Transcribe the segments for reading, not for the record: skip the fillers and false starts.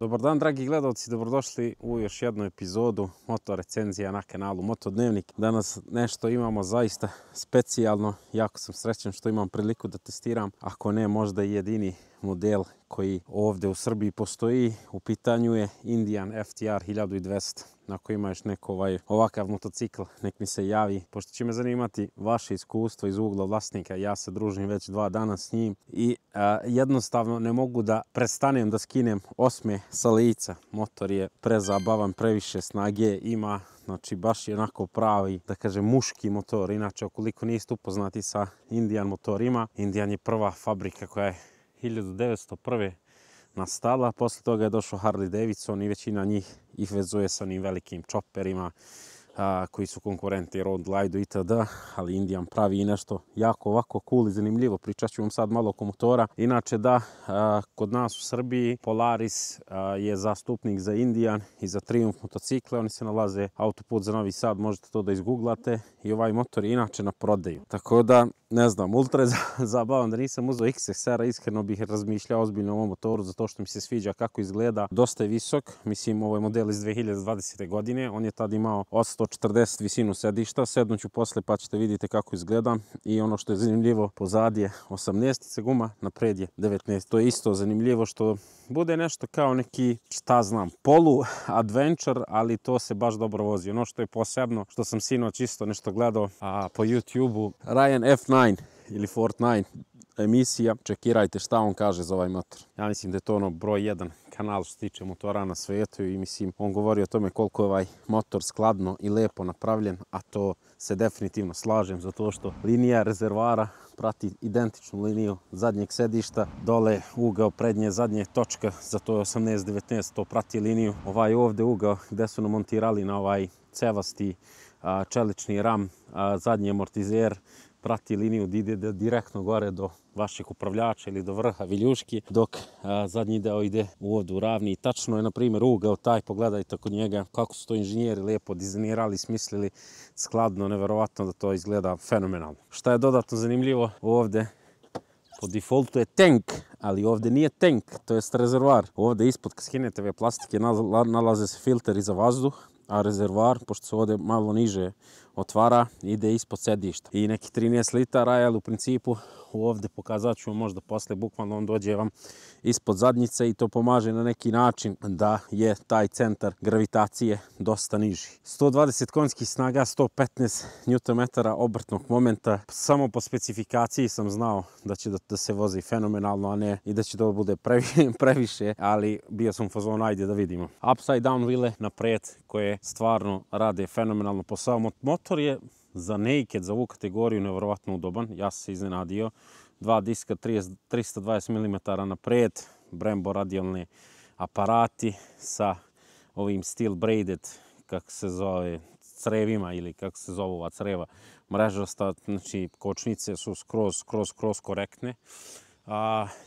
Dobar dan, dragi gledalci, dobrodošli u još jednu epizodu Moto recenzija na kanalu Moto Dnevnik. Danas nešto imamo zaista specijalno. Jako sam srećan što imam priliku da testiram, ako ne možda i jedini model koji ovdje u Srbiji postoji. U pitanju je Indian FTR 1200. Ako ima još neko ovakav motocikl, nek mi se javi, pošto će me zanimati vaše iskustvo iz ugla vlasnika. Ja se družim već 2 dana s njim i jednostavno ne mogu da prestanem da skinem osme sa lica. Motor je prezabavan, previše snage ima, znači baš je onako pravi, da kažem, muški motor. Inače, ukoliko niste upoznati sa Indian motorima, Indian je prva fabrika koja je 1901. nastala, posle toga je došao Harley Davidson i većina njih ih vezuje sa onim velikim chopperima koji su konkurenti Road Glideu itd. Ali Indian pravi i nešto jako ovako cool i zanimljivo. Pričat ću vam sad malo oko motora. Inače kod nas u Srbiji Polaris je zastupnik za Indian i za Triumph motocikle. Oni se nalaze autoput za Novi Sad, možete to da izgooglate. I ovaj motor je inače na prodaju. Tako da, ne znam, ultra je zabavan. Da nisam uzeo XSR-a, iskreno bih razmišljao ozbiljno o ovom motoru, zato što mi se sviđa kako izgleda. Dosta je visok, mislim, ovo je model iz 2020. godine. On je tad imao 140 visinu sedišta. Sednuću posle pa ćete vidjeti kako izgleda. I ono što je zanimljivo, pozadi je 18 guma, napred je 19. To je isto zanimljivo što bude nešto kao neki, šta znam, polu adventure, ali to se baš dobro vozi. Ono što je posebno, što sam sinoć isto nešto gledao po YouTube-u, Ryan F9 ili Fortnite emisija, čekirajte šta on kaže za ovaj motor. Ja mislim da je to ono broj 1 kanal što se tiče motora na svijetu i mislim, on govori o tome koliko je ovaj motor skladno i lepo napravljen, a to se definitivno slažem, zato što linija rezervoara prati identičnu liniju zadnjeg sedišta, dole ugao prednje zadnje točka, zato je 18-19, to prati liniju. Ovaj ovdje ugao gdje su nam montirali na ovaj cevasti čelični ram, zadnji amortizer, prati liniju da ide direktno gore do vašeg upravljača ili do vrha viljuški, dok zadnji deo ide ovdje u ravni. I tačno je, na primjer, ugao taj, pogledajte kod njega kako su to inženjeri lijepo dizajnirali, smislili, skladno, neverovatno da to izgleda fenomenalno. Šta je dodatno zanimljivo ovdje? Po defaultu je tank, ali ovdje nije tank, to je rezervoar. Ovdje ispod kad skinete ove plastike nalaze se filteri za vazduh, a rezervoar, pošto se ovdje malo niže otvara, ide ispod sedišta. I neki 13 litara, ali u principu ovdje pokazat ću vam možda posle, bukvalno on dođe vam ispod zadnjice i to pomaže na neki način da je taj centar gravitacije dosta niži. 120 konjskih snaga, 115 Nm obrtnog momenta. Samo po specifikaciji sam znao da će da se vozi fenomenalno, a ne i da će to bude previše, ali bio sam u fazonu, ajde da vidimo. Upside down wheel napred koje stvarno rade fenomenalno posao. Motor je za naked, za ovu kategoriju, nevjerovatno udoban. Ja sam se iznenadio. 2 diska, 320 mm napred, Brembo radijalni aparati sa ovim steel braided, kako se zove, crevima ili kako se zove ova creva, mrežasta, znači kočnice su skroz korektne.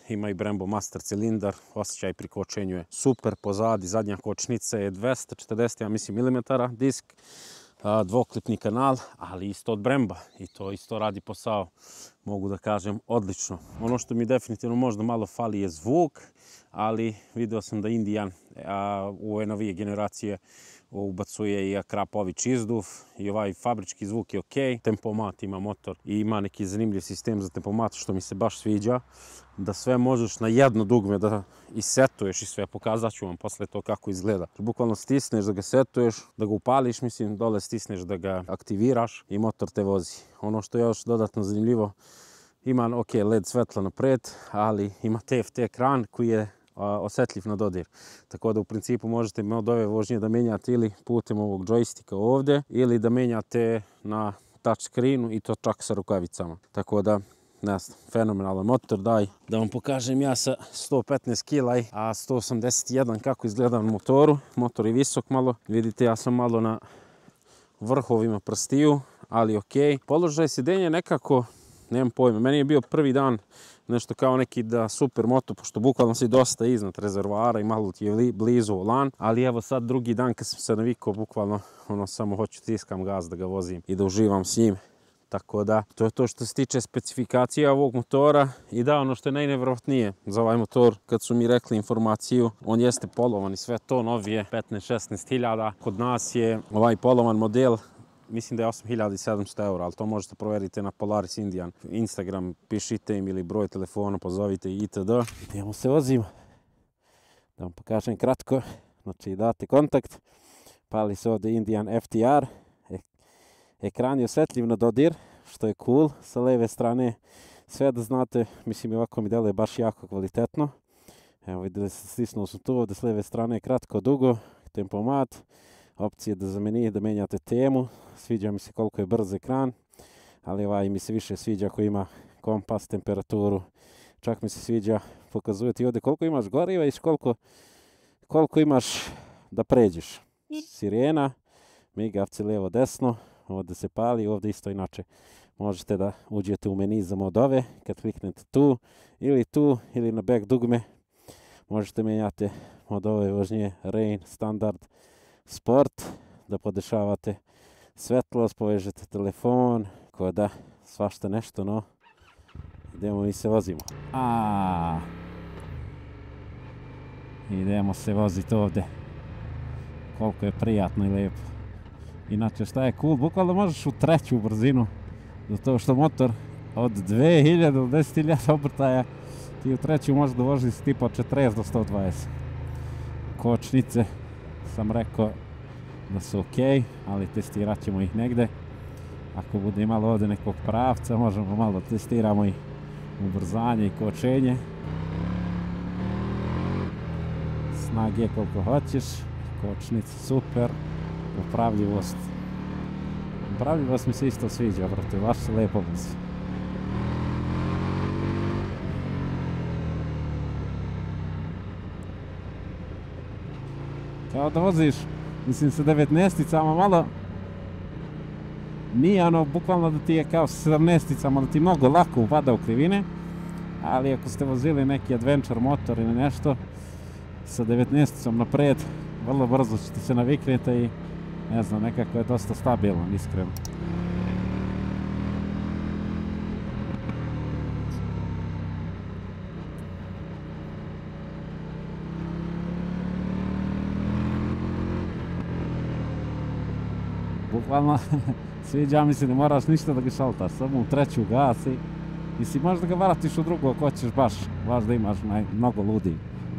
Ima i Brembo Master cilindar, osjećaj pri kočenju je super. Pozadi zadnja kočnica je 240, ja mislim, milimetara disk, dvoklipni kanal, ali isto od Bremba i to isto radi posao, mogu da kažem, odlično. Ono što mi definitivno možda malo fali je zvuk, ali video sam da Indian u ove novije generacije ubacuje i krapović izduf i ovaj fabrički zvuk je ok. Tempomat ima motor i ima neki zanimljiv sistem za tempomat što mi se baš sviđa, da sve možeš na jedno dugme da isetuješ i sve. Pokazat ću vam posle to kako izgleda. Bukvalno stisneš da ga setuješ, da ga upališ, mislim, dole stisneš da ga aktiviraš i motor te vozi. Ono što je još dodatno zanimljivo, ima ok LED svetla napred, ali ima TFT ekran koji je osjetljiv na dodir. Tako da u principu možete od ove vožnje da menjate ili putem ovog džojstika ovdje ili da menjate na touch screenu i to čak sa rukavicama. Tako da, ne znam, fenomenalan motor. Daj da vam pokažem ja sa 115 kg, a 181 kako izgleda na motoru. Motor je visok malo. Vidite, ja sam malo na vrhovima prstiju, ali ok. Položaj sjedenja nekako, nemam pojma. Meni je bio prvi dan nešto kao neki da super moto, pošto bukvalno si dosta iznad rezervoara i malo ti je blizu volan, ali evo sad drugi dan kad sam se navikao, bukvalno samo hoću tiskam gas da ga vozim i da uživam s njim. Tako da, to je to što se tiče specifikacija ovog motora. I da, ono što je najnevjerojatnije za ovaj motor, kad su mi rekli informaciju, on jeste polovan i sve to novije, 15-16 hiljada. Kod nas je ovaj polovan model, mislim da je 8700 €, ali to možete provjeriti na Polaris Indian. Instagram, pišite im ili broj telefona, pozovite itd. Idemo se vozimo. Da vam pokažem kratko, znači date kontakt, pali se ovdje Indian FTR, ekran je osjetljiv na dodir, što je cool, sa lijeve strane, sve da znate, mislim ovako mi deluje baš jako kvalitetno. Evo vidjeli ste, stisnuo sam tu, ovdje s lijeve strane kratko, dugo, tempomat, opcije da zameni, da menjate temu, sviđa mi se koliko je brz ekran, ali ovaj mi se više sviđa ako ima kompas, temperaturu, čak mi se sviđa, pokazuje ti ovdje koliko imaš goriva i koliko imaš da pređeš. Sirena, migavci lijevo desno, ovdje se pali, ovdje isto inače možete da uđete u meni za modove, kad kliknete tu ili na back dugme možete menjati modove vožnje Rain, Standard, Sport, da podešavate svetlost, povežete telefon, ko da svašta nešto, no idemo mi se vozimo. Idemo se voziti ovdje. Koliko je prijatno i lijepo. Inače šta je cool, bukvalno možeš u treću brzinu, zato što motor od 2000 do 10.000 obrtaja ti u treću možeš da voziš tipa od 40 do 120. Kočnice sam rekao da su ok, ali testirat ćemo ih negde. Ako bude imalo ovdje nekog pravca, možemo malo testiramo i ubrzanje i kočenje. Snage koliko hoćeš, kočnice super, upravljivost. Upravljivost mi se isto sviđa, brate, baš se lepo vozi. Kao da voziš, mislim sa 19-icama malo, nije ono bukvalno da ti je kao sa 17-icama, da ti mnogo lako upada u krivine, ali ako ste vozili neki adventure motor ili nešto, sa 19-icom napred, vrlo brzo ćete se naviknete i ne znam, nekako je dosta stabilan, iskreno. Bukvalno, sviđa mi se, ne moraš ništa da ga šaltaš, samo u treću gasi. Mislim, možeš da ga vratiš u drugu ako hoćeš baš da imaš mnogo ludi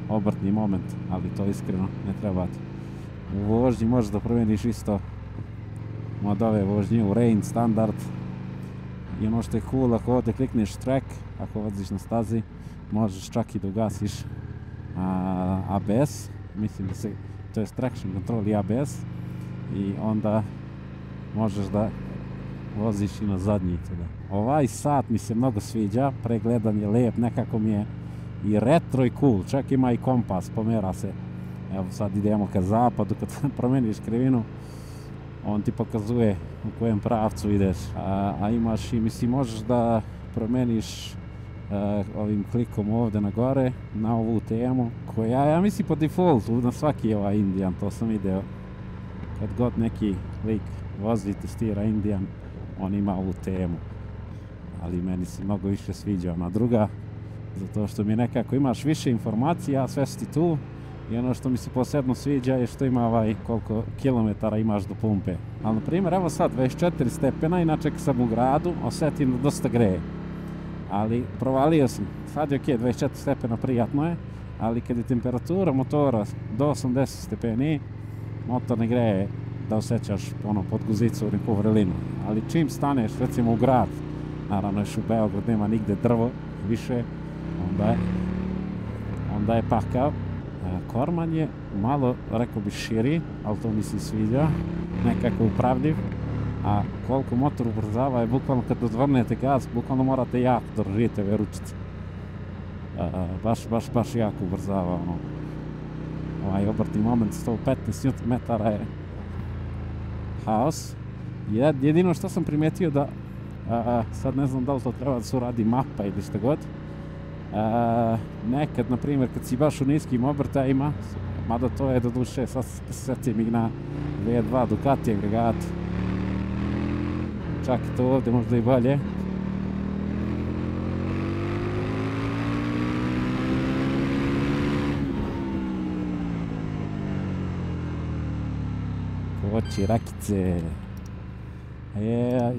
obrtni moment, ali to iskreno ne treba ti. U vožnji možeš da promijeniš isto modove vožnje u Rain, Standard. I ono što je cool, ako ovdje klikneš track, ako voziš na stazi, možeš čak i da ugasiš ABS, mislim da se, to je traction control i ABS, i onda možeš da voziš i na zadnjicu. Ovaj sat mi se mnogo sviđa, pregledan je lijep, nekako mi je i retro i cool, čak ima i kompas, pomera se. Evo sad idemo ka zapadu, kad promeniš krivinu, on ti pokazuje u kojem pravcu ideš. A imaš i, mislim, možeš da promeniš ovim klikom ovdje na gore, na ovu temu, koja ja mislim po defaultu na svaki ovaj Indian, to sam video. Kad god neki lik vozi, testira Indian, on ima ovu temu. Ali meni se mnogo više sviđa ona druga, zato što mi nekako imaš više informacija, sve si ti tu. I ono što mi se posebno sviđa je što ima koliko kilometara imaš do pumpe. Ali na primjer, evo sad 24 stepena, inače kad sam u gradu, osjetim da dosta greje. Ali provalio sam, sad je ok, 24 stepena prijatno je, ali kad je temperatura motora do 80 stepeni, motor ne greje da osjećaš pod guzicu u neku vrelinu. Ali čim staneš recimo u grad, naravno još u Beograd nema nigde drvo više, onda je pakao. Korman je malo, rekao bi, širi, ali to mi se sviđa, nekako upravljiv, a koliko motor ubrzava je bukvalno kad odvrnete gaz, bukvalno morate jako držite ove ručice. Baš jako ubrzava ovaj obrtni moment, 115 Nm je haos. Jedino što sam primijetio da, sad ne znam da li to treba da se uradi mapa ili što god, nekad, na primjer, kad si baš u niskim obrtajima, mada to je do duše, sad setim ih na V2 Ducati agregat, čak i to ovdje možda i bolje. Koči, rakice.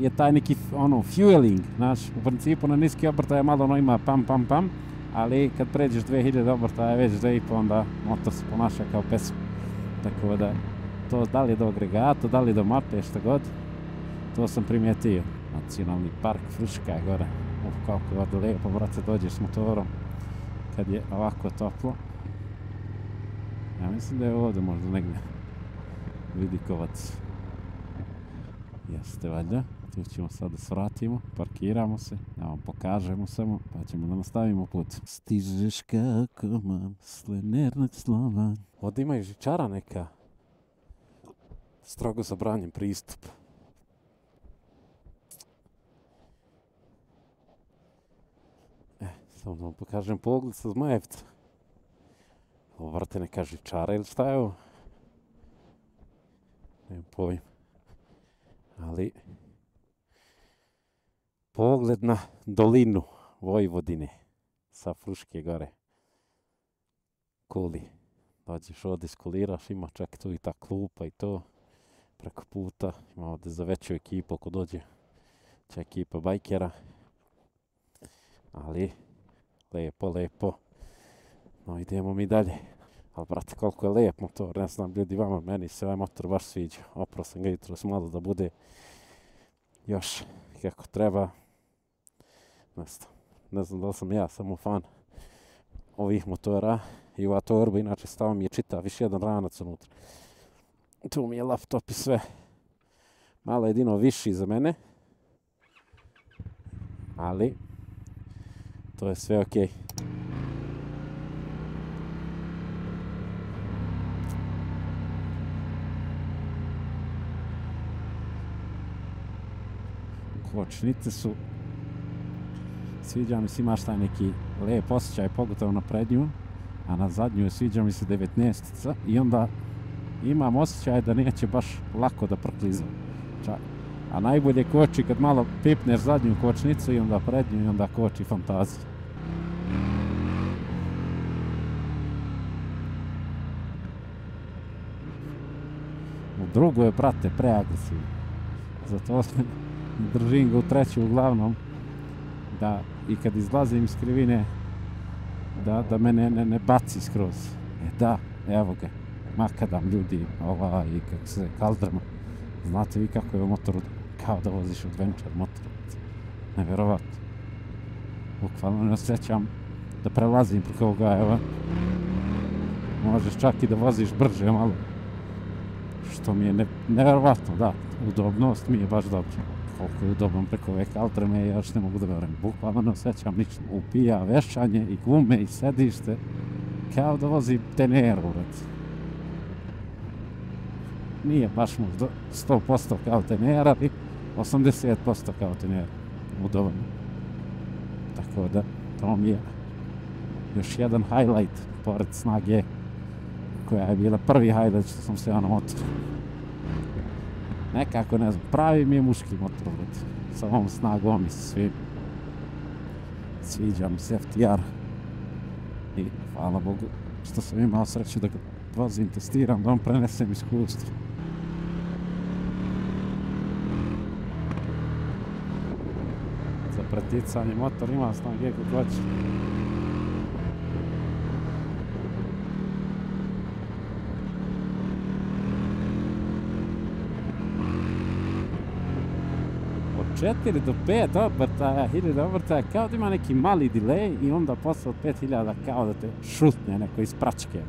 Je taj neki fueling, znaš, u principu na niski obrtaj malo ima pam, ali kad pređeš 2000 obrtaja već 2,5 onda motor se ponaša kao pesma. Tako da, to da li je do agregata, da li je do mape, šta god, to sam primijetio. Nacionalni park Fruška gore, kako je ovdje lijepo, brate, dođeš s motorom kad je ovako toplo. Ja mislim da je ovdje možda negdje Vidikovac. Jeste valjda, tu ćemo sad da svratimo, parkiramo se, da vam pokažemo samo, pa ćemo da nastavimo put. Stižeš kako maslenernak Slovan. Ovdje ima i žičara neka. Strogo zabranjen pristup. Samo da vam pokažem pogled sa Zmajevca. Ovo vrte neka žičara ili šta je ovo? Nemam pojma. Ali pogled na dolinu Vojvodine sa Fruške gore. Kuli. Dođeš ovdje, skuliraš, ima čak tu i ta klupa i to. Preko puta. Ima ovdje za veću ekipu ako dođe. Čak ekipa bajkera. Ali lepo. No idemo mi dalje. Ali brate, koliko je lijep motor, ne znam ljudi vama, meni se ovaj motor baš sviđa. Oprao sam ga jutros malo da bude još kako treba. Ne znam da li sam ja samo fan ovih motora i ova torba, inače stava mi je čitav, više jedan ranac unutra. Tu mi je laptop i sve. Malo jedino viši za mene, ali to je sve okej. Kočnice su, sviđa mi se, imaš taj neki lijep osjećaj, pogotovo na prednju, a na zadnju sviđa mi se 19-ica i onda imam osjećaj da neće baš lako da proklizam. A najbolje koči kad malo pipneš zadnju kočnicu i onda prednju i onda koči fantazija. U drugu je, brate, preagresivno. Zato držim ga u treću uglavnom, da i kad izlazim iz krivine, da me ne baci skroz. Da, evo ga, makadam ljudi, i kako se kaldrma. Znate vi kako je u motoru, kao da voziš adventure motor. Nevjerovatno. Bukvalno ne osjećam da prelazim preko ovoga, evo. Možeš čak i da voziš brže malo. Što mi je nevjerovatno, da. Udobnost mi je baš dobro. Koliko je udobno preko ove kaldrme, ja još ne mogu da verujem. Bukvalno ne osjećam ništa. Upija vešanje i gume i sedište. Kao da vozim Teneru, nije baš možda 100% kao Tenera, ali 80% kao Tenera. Udobno. Tako da, to mi je još jedan highlight, pored snage, koja je bila prvi highlight što sam se na motoru. Nekako, ne znam, pravi mi je muški motor, sa ovom snagom i svim. Sviđa mi se FTR. I hvala Bogu što sam imao sreću da ga vozim, testiram, da vam prenesem iskustvo. Za preticanje motor ima snage kako hoće. Od 4 do 5 obrtaja, 1000 obrtaja, kao da ima neki mali delay i onda posle od 5000 kao da te šutne neko iz pračke.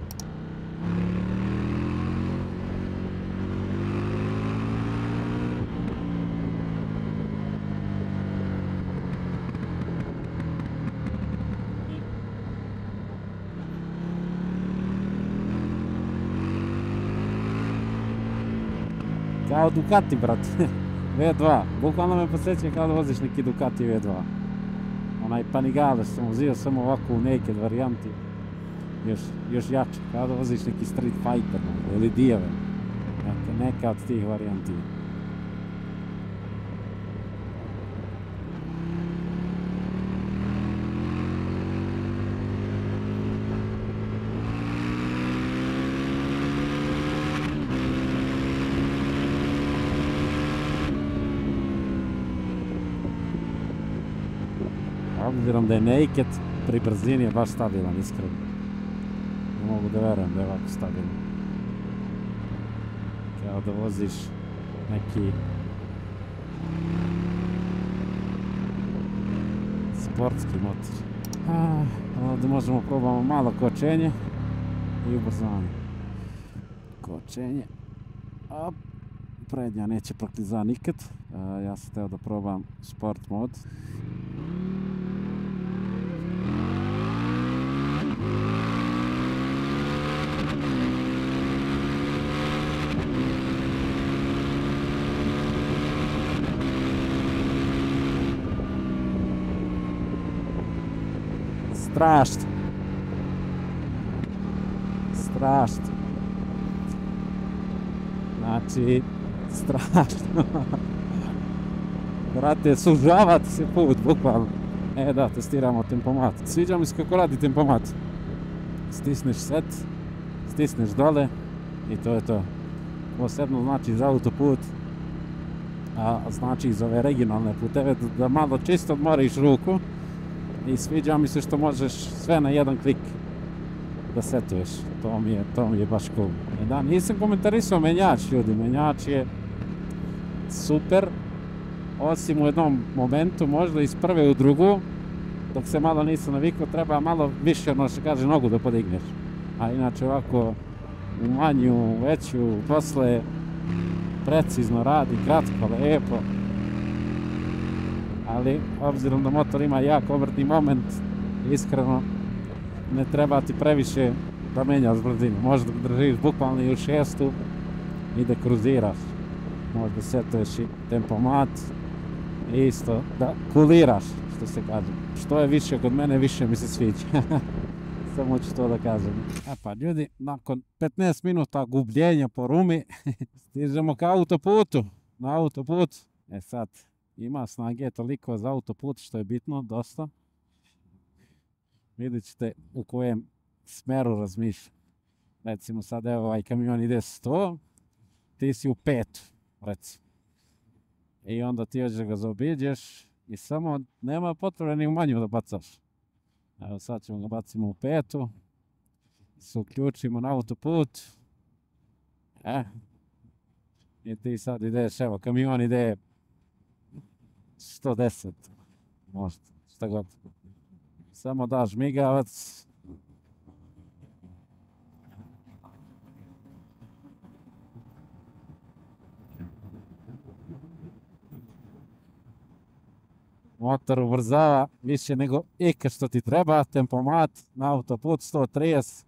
Kao Ducati, brate. V2. Bukvalno me posjeća kao da voziš neki Ducati V2. Onaj Panigale što sam uzio samo ovako u naked varijanti. Još jače. Kao da voziš neki Street Fighter ili Dijave. Neka od tih varijanti. Obzirom da je naked, pri brzini je baš stabilan, iskreno. Ne mogu da verujem da je ovako stabilan. Kao da voziš neki sportski motor. Ovdje možemo probamo malo kočenje i ubrzanje. Kočenje. Prednja neće praktizati nikad. Ja sam htio da probam sport mod. Strašno. Strašno. Znači, strašno. Brate, sužavati se put, bukvalno. Da, testiramo tempomat. Sviđa mi se kako radi tempomat. Stisneš set, stisneš dole i to je to. Posebno znači za autoput, a znači za ove regionalne puteve da malo čisto odmoriš ruku. I sviđa mi se što možeš sve na jedan klik da setuješ. To mi je baš cool. Da, nisam komentarisao menjač, ljudi. Menjač je super, osim u jednom momentu, možda iz prve u drugu, dok se malo nisam navikao, treba malo više, ono što kaže, nogu da podigneš. A inače ovako, u manju, veću, posle precizno radi, kratko, lepo. Ali, obzirom da motor ima jak obrtni moment, iskreno, ne treba ti previše da menjaš brzinu. Možda držiš bukvalno i u 6 i da kruziraš. Možda setuješ i tempomat i isto da kuliraš, što se kaže. Što je više kod mene, više mi se sviđa. Samo ću to da kažem. Pa ljudi, nakon 15 minuta gubljenja po Rumi, stižemo ka autoputu. Na autoput. Sad, ima snage toliko za autoput, što je bitno, dosta. Vidjet ćete u kojem smeru razmišljam. Recimo sad evo ovaj kamion ide 100, ti si u 5, recimo. I onda ti hoćeš da ga zaobiđeš i samo nema potrebe ni u manju da bacaš. Evo sad ćemo ga bacimo u 5, se uključimo na autoput. I ti sad ideš, evo kamion ide 110, možda, šta god. Samo daš migavac. Motor ubrzava više nego ikad što ti treba. Tempomat na autoput 130.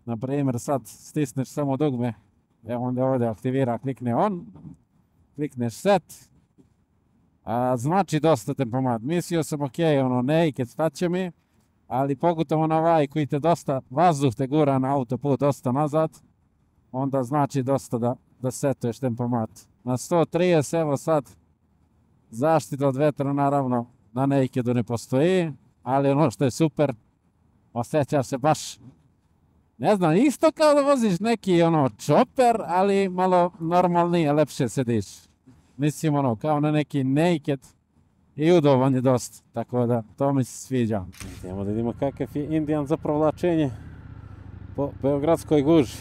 Na primjer sad stisneš samo dugme. Onda ovdje aktivira, klikne on. Klikneš set. Znači dosta tempomat. Mislio sam ok, naked staće mi. Ali pogotovo na ovaj koji te dosta vazduh te gura na autoput dosta nazad. Onda znači dosta da setuješ tempomat. Na 130 evo sad. Zaštita od vetra naravno na nakedu ne postoji, ali ono što je super, osjećaš se baš, ne znam, isto kao da voziš neki chopper, ali malo normalnije, lepše sediš. Mislim kao na neki naked i udoban je dosta, tako da to mi se sviđa. Idemo da vidimo kakav je Indian za provlačenje po beogradskoj guži.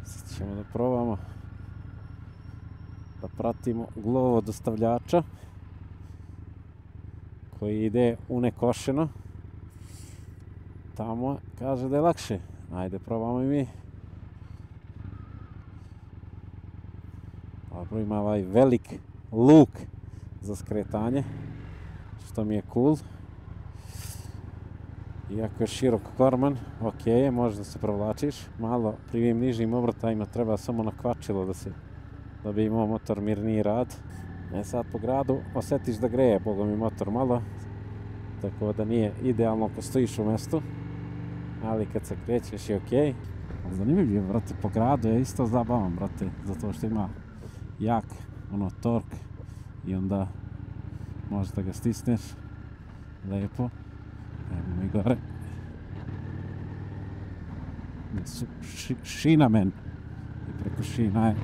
Sad ćemo da probamo da pratimo glovo dostavljača koji ide u Nekošeno. Tamo kaže da je lakše. Ajde, probamo i mi. Dobro, ima ovaj velik luk za skretanje, što mi je cool. Iako je širok korman, ok, može da se provlačiš. Malo pri ovim nižim obrtajima treba samo na kvačilo da bi imao motor mirniji rad. Sad po gradu osjetiš da greje bogom i motor malo, tako da nije idealno ako stojiš u mjestu, ali kad se krećeš je ok. Zanimljiv je, brate, po gradu je isto zabavan, brate, zato što ima jak tork i onda možeš da ga stisneš lepo. Evo mi gore. Šinamen i preko šina je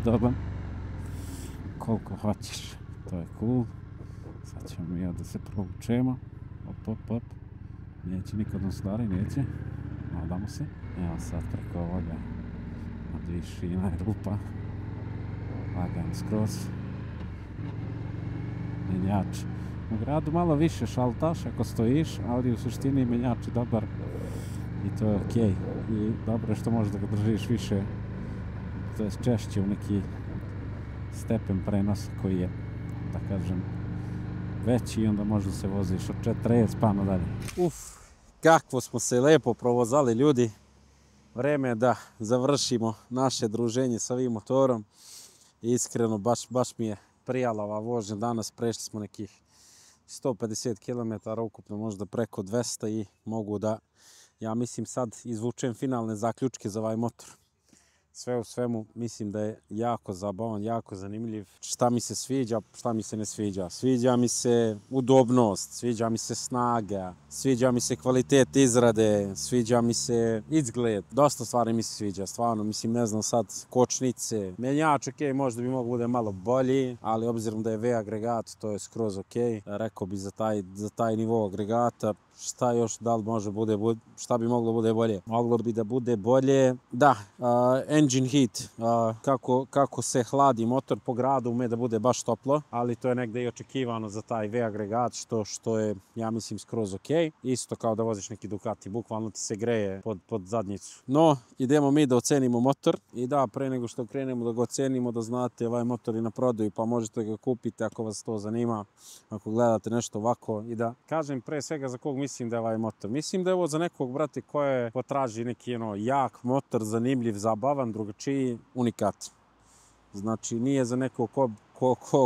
udoban koliko hoćeš, to je cool. Sad ćemo mi ovdje se provučemo. Op. Neće nikad nam stvari, neće. Nadamo se. Evo sad preko ovoga od višina je rupa. Lagano skroz. Menjač. U gradu malo više šaltaš ako stojiš, ali u suštini menjač je dobar i to je okej. I dobro je što možeš da ga držiš više, to je češće u neki stepen prenosa koji je, da kažem, veći i onda možda se voziš od 40 pa nadalje. Kako smo se lepo provozali ljudi. Vreme je da završimo naše druženje sa ovim motorom. Iskreno, baš mi je prijala ova vožnja danas. Prešli smo nekih 150 km, ukupno možda preko 200 i mogu da, ja mislim, sad izvučem finalne zaključke za ovaj motor. Sve u svemu mislim da je jako zabavan, jako zanimljiv. Šta mi se sviđa, šta mi se ne sviđa. Sviđa mi se udobnost, sviđa mi se snaga, sviđa mi se kvalitet izrade, sviđa mi se izgled. Dosta stvari mi se sviđa, stvarno. Mislim, ne znam sad, kočnice. Menjač, okej, možda bi mogo bude malo bolji, ali obzirom da je V agregat, to je skroz okej. Rekao bi za taj nivo agregata. Šta još, da li može bude, šta bi moglo bude bolje? Moglo bi da bude bolje, da, engine heat, kako se hladi motor po gradu, ume da bude baš toplo, ali to je negde i očekivano za taj V agregat, što je, ja mislim, skroz okej. Isto kao da voziš neki Ducati, bukvalno ti se greje pod zadnjicu. No, idemo mi da ocenimo motor i da, pre nego što krenemo da ga ocenimo, da znate, ovaj motor je na prodaju, pa možete ga kupiti ako vas to zanima, ako gledate nešto ovako. I da kažem pre svega za kog mislim da je ovaj motor. Mislim da je ovo za nekog, brate, koje potraži neki jak motor, zanimljiv, zabavan, drugačiji, unikat. Znači, nije za nekog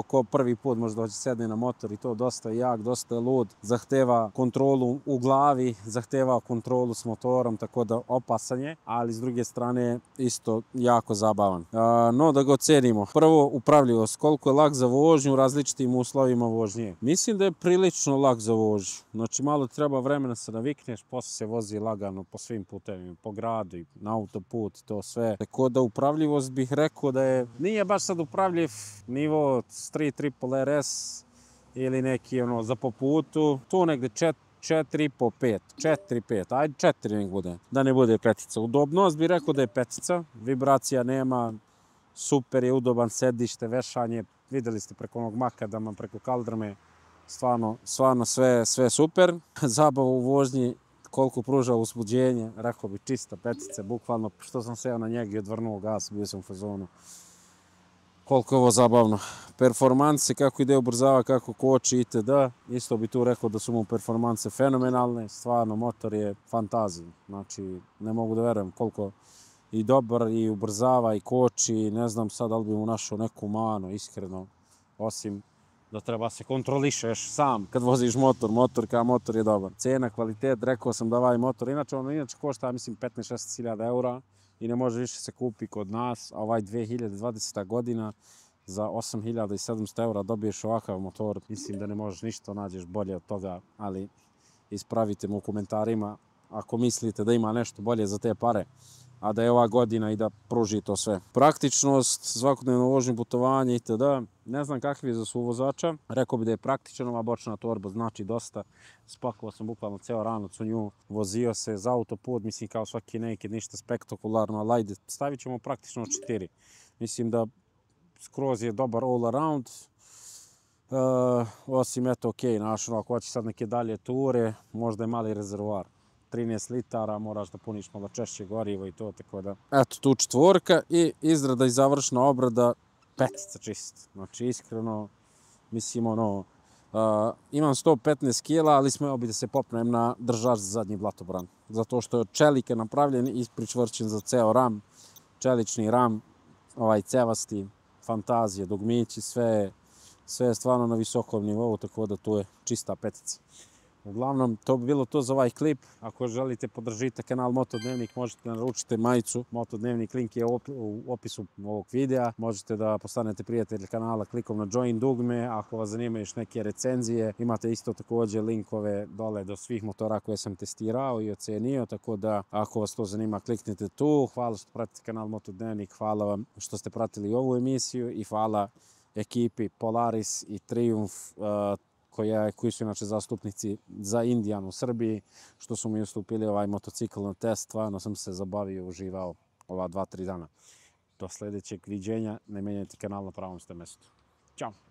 ko prvi put možda hoće sedne na motor i to dosta jak, dosta je lud, zahteva kontrolu u glavi, zahteva kontrolu s motorom, tako da opasan je, ali s druge strane isto jako zabavan. No, da ga ocenimo. Prvo, upravljivost. Koliko je lak za vožnju u različitim uslovima vožnje. Mislim da je prilično lak za vožnju. Znači, malo treba vremena se navikneš, posle se vozi lagano po svim putevima, po gradu i na autoput, to sve. Tako da upravljivost bih rekao da je, nije baš sad upravljiv nivo Street Triple RS ili neki za po putu, tu negde 4,5, 5, 4,5, ajde 4 nek bude, da ne bude petica. Udobnost bih rekao da je petica, vibracija nema, super je, udoban sedište, vešanje, videli ste preko onog makadama, preko kaldrme, stvarno sve super. Zabava u vožnji, koliko pruža uzbuđenje, rekao bi čista petica, bukvalno što sam seo na njega i odvrnuo gas, bio sam u fazonu. Koliko je ovo zabavno. Performanse, kako ide ubrzava, kako koči itd. Isto bi tu rekao da su mu performanse fenomenalne. Stvarno, motor je fantazija. Znači, ne mogu da verujem koliko i dobar i ubrzava i koči. Ne znam sad da li bi mu našao neku manu, iskreno. Osim da treba se kontrolišeš sam kad voziš motor je dobar. Cena, kvalitet, rekao sam da ovaj motor, inače košta, mislim, 15-16 hiljada eura. I ne može više se kupi kod nas, a ovaj 2020. godina za 8.700 eura dobiješ ovakav motor. Mislim da ne možeš ništa nađeš bolje od toga, ali ispravite mu u komentarima ako mislite da ima nešto bolje za te pare, a da je ova godina i da pruži to sve. Praktičnost, svakodnevno vožnje, putovanje itd. Ne znam kakvi je za suvozača. Rekao bi da je praktičan, ova bočna torba znači dosta. Spakovao sam bukvalno ceo ranac u nju, vozio se za autoput, mislim kao svaki naked, ništa spektakularno, ali ajde, stavit ćemo praktično 4. Mislim da skroz je dobar all around. Osim eto, okej, ako hoćeš sad neke dalje ture, možda je mali rezervoar. 13 litara, moraš da puniš malo češće gorivo i to, tako da. Eto, tu 4 i izrada i završna obrada, 5 čist. Znači, iskreno, mislim, imam 115 kila, ali smeo bi da se popnem na držač za zadnji blatobran. Zato što je od čelike napravljen i pričvršćen za ceo ram, čelični ram, ovaj cevasti, fantazije, dugmići, sve je stvarno na visokom nivou, tako da tu je čista 5. Uglavnom, to bi bilo to za ovaj klip. Ako želite podržite kanal Motodnevnik, možete naručiti majicu. Motodnevnik, link je u opisu ovog videa. Možete da postanete prijatelj kanala klikom na join dugme. Ako vas zanimaju još neke recenzije, imate isto također linkove dole do svih motora koje sam testirao i ocenio. Tako da, ako vas to zanima, kliknite tu. Hvala što pratite kanal Motodnevnik. Hvala vam što ste pratili ovu emisiju i hvala ekipi Polaris i Triumph koji su inače zastupnici za Indijan u Srbiji, što su mi ustupili ovaj motocikl na test. Stvarno sam se zabavio, uživao ova 2-3 dana. Do sljedećeg viđenja, ne menjajte kanal, na pravom ste mjestu. Ćao!